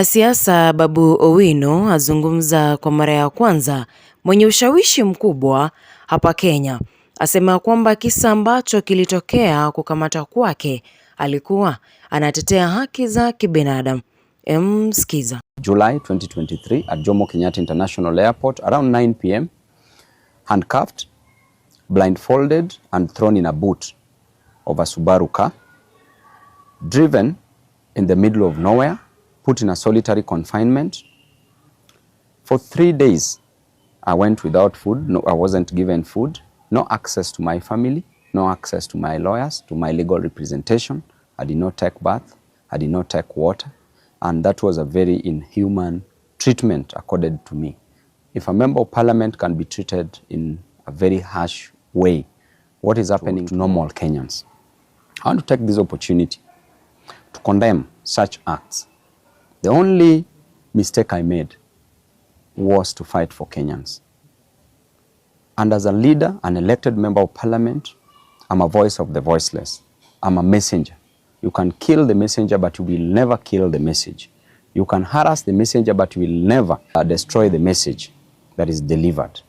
Mwanasiasa Babu Owino azungumza kwa mara ya kwanza, mwenye ushawishi mkubwa hapa Kenya. Asema kwamba kisa ambacho kilitokea kukamata kwake, alikuwa anatetea haki za kibinadamu. Msikiza. July 2023 at Jomo Kenyatta International Airport around 9 p.m. handcuffed, blindfolded and thrown in a boot of a Subaru car, driven in the middle of nowhere, put in a solitary confinement. For 3 days, I went without food. No, I wasn't given food, no access to my family, no access to my lawyers, to my legal representation. I did not take bath, I did not take water, and that was a very inhuman treatment accorded to me. If a member of parliament can be treated in a very harsh way, what is happening to normal Kenyans? I want to take this opportunity to condemn such acts. The only mistake I made was to fight for Kenyans. And as a leader, an elected member of parliament, I'm a voice of the voiceless. I'm a messenger. You can kill the messenger, but you will never kill the message. You can harass the messenger, but you will never destroy the message that is delivered.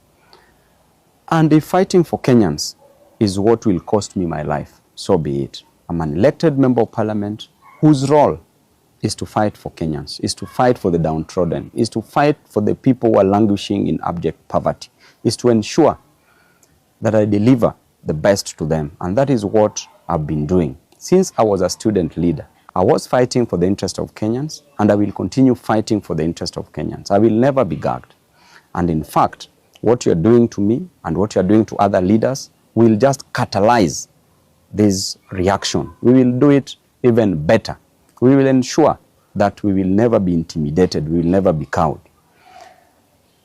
And if fighting for Kenyans is what will cost me my life, so be it. I'm an elected member of parliament whose role is to fight for Kenyans, is to fight for the downtrodden, is to fight for the people who are languishing in abject poverty, is to ensure that I deliver the best to them. And that is what I've been doing. Since I was a student leader, I was fighting for the interest of Kenyans, and I will continue fighting for the interest of Kenyans. I will never be gagged. And in fact, what you're doing to me and what you're doing to other leaders will just catalyze this reaction. We will do it even better. We will ensure that we will never be intimidated, we will never be cowed.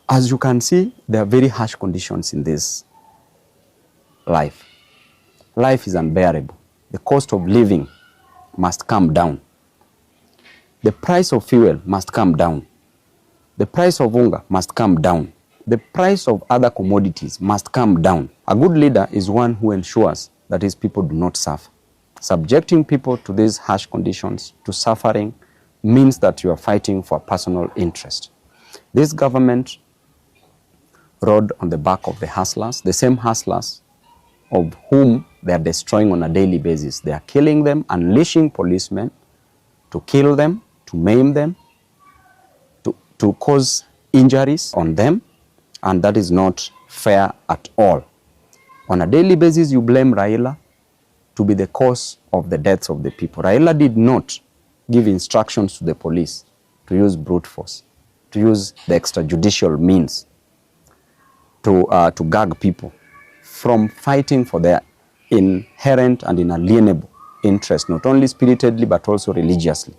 As you can see, there are very harsh conditions in this life. Life is unbearable. The cost of living must come down. The price of fuel must come down. The price of hunger must come down. The price of other commodities must come down. A good leader is one who ensures that his people do not suffer. Subjecting people to these harsh conditions, to suffering, means that you are fighting for personal interest. This government rode on the back of the hustlers, the same hustlers of whom they are destroying on a daily basis. They are killing them, unleashing policemen to kill them, to maim them, to cause injuries on them, and that is not fair at all. On a daily basis, you blame Raila to be the cause of the deaths of the people. Raila did not give instructions to the police to use brute force, to use the extrajudicial means to gag people from fighting for their inherent and inalienable interest, not only spiritedly but also religiously.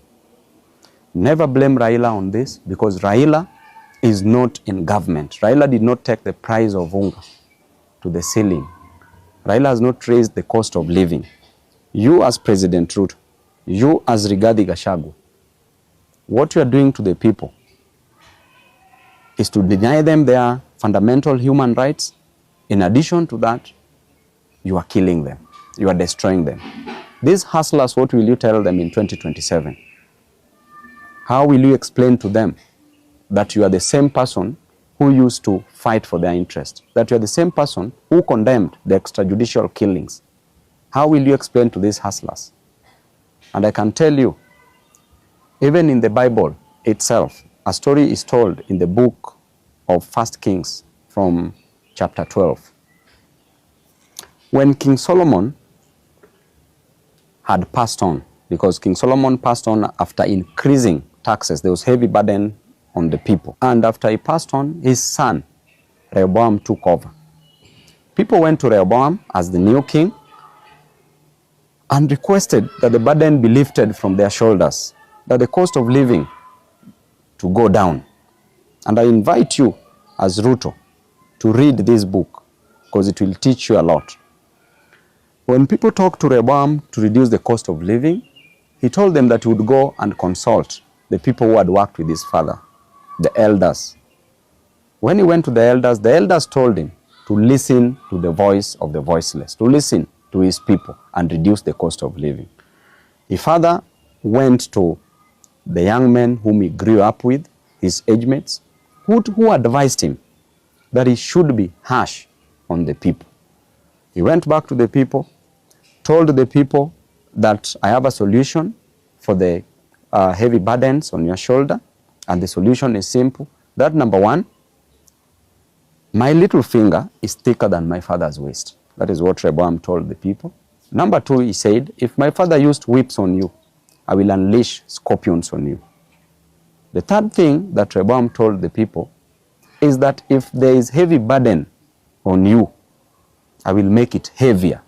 Never blame Raila on this, because Raila is not in government. Raila did not take the price of hunger to the ceiling. Raila has not raised the cost of living. You as President Ruto, you as Rigathi Gachagua, what you are doing to the people is to deny them their fundamental human rights. In addition to that, you are killing them. You are destroying them. These hustlers, what will you tell them in 2027? How will you explain to them that you are the same person who used to fight for their interest, that you are the same person who condemned the extrajudicial killings? How will you explain to these hustlers? And I can tell you, even in the Bible itself, a story is told in the book of 1 Kings from chapter 12. When King Solomon had passed on, because King Solomon passed on after increasing taxes, there was heavy burden on the people. And after he passed on, his son, Rehoboam, took over. People went to Rehoboam as the new king and requested that the burden be lifted from their shoulders, that the cost of living to go down. And I invite you as Ruto to read this book, because it will teach you a lot. When people talk to Rehoboam to reduce the cost of living, he told them that he would go and consult the people who had worked with his father, the elders. When he went to the elders told him to listen to the voice of the voiceless, to listen to his people and reduce the cost of living. His father went to the young men whom he grew up with, his age mates, who advised him that he should be harsh on the people. He went back to the people, told the people that I have a solution for the heavy burdens on your shoulder, and the solution is simple. That number one, my little finger is thicker than my father's waist. That is what Rehoboam told the people. Number two, he said, if my father used whips on you, I will unleash scorpions on you. The third thing that Rehoboam told the people is that if there is heavy burden on you, I will make it heavier.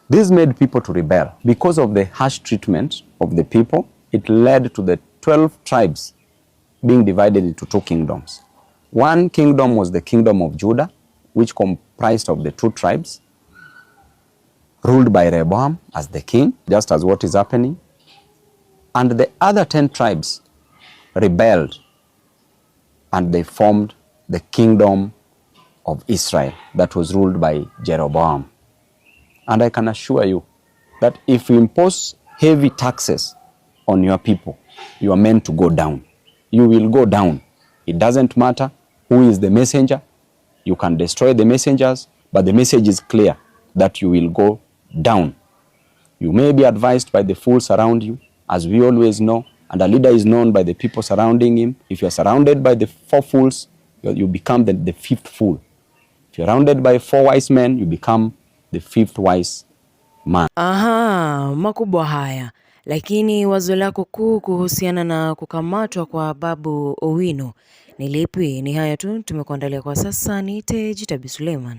This made people to rebel. Because of the harsh treatment of the people, it led to the 12 tribes being divided into two kingdoms. One kingdom was the kingdom of Judah, which comprised of the two tribes, ruled by Rehoboam as the king, just as what is happening. And the other 10 tribes rebelled, and they formed the kingdom of Israel that was ruled by Jeroboam. And I can assure you that if you impose heavy taxes on your people, you are meant to go down. You will go down. It doesn't matter who is the messenger. You can destroy the messengers, but the message is clear that you will go down. You may be advised by the fools around you, as we always know, and a leader is known by the people surrounding him. If you are surrounded by the 4 fools, you become the 5th fool. If you're surrounded by 4 wise men, you become the 5th wise man. Aha, makubwa haya. Lakini wazo lako kuu kuhusiana na kukamatwa kwa Babu Owino ni lipi? Ni haya tu tumekuandalia kwa sasa. Niite Jitabi Suleiman.